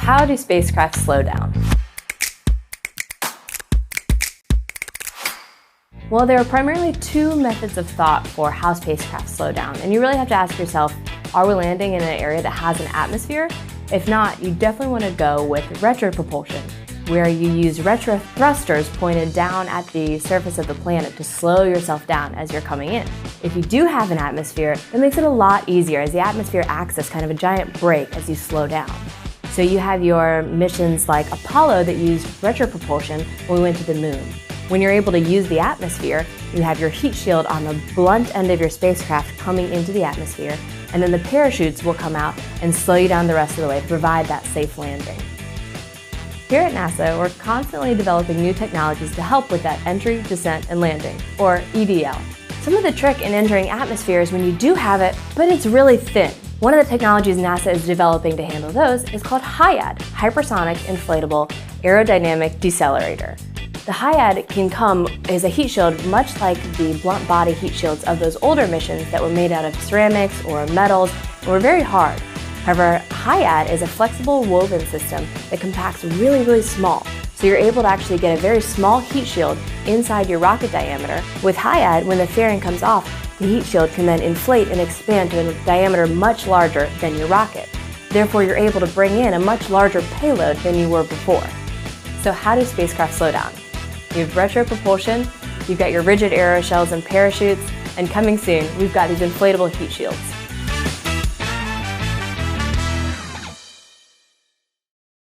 how do spacecraft slow down? Well, there are primarily two methods of thought for how spacecraft slow down, and you really have to ask yourself, are we landing in an area that has an atmosphere? If not, you definitely want to go with retropropulsion, where you use retro thrusters pointed down at the surface of the planet to slow yourself down as you're coming in. If you do have an atmosphere, that makes it a lot easier, as the atmosphere acts as kind of a giant brake as you slow down. So you have your missions like Apollo that used retropropulsion when we went to the moon. When you're able to use the atmosphere, you have your heat shield on the blunt end of your spacecraft coming into the atmosphere, and then the parachutes will come out and slow you down the rest of the way to provide that safe landing. Here at NASA, we're constantly developing new technologies to help with that entry, descent, and landing, or EDL. Some of the trick in entering atmosphere is when you do have it, but it's really thin. One of the technologies NASA is developing to handle those is called HIAD, Hypersonic Inflatable Aerodynamic Decelerator. The HIAD can come as a heat shield much like the blunt body heat shields of those older missions that were made out of ceramics or metals and were very hard. However, HIAD is a flexible woven system that compacts really small, so you're able to actually get a very small heat shield inside your rocket diameter. With HIAD, when the fairing comes off, the heat shield can then inflate and expand to a diameter much larger than your rocket. Therefore, you're able to bring in a much larger payload than you were before. So how do spacecraft slow down? You have retropropulsion, you've got your rigid aeroshells and parachutes, and coming soon, we've got these inflatable heat shields.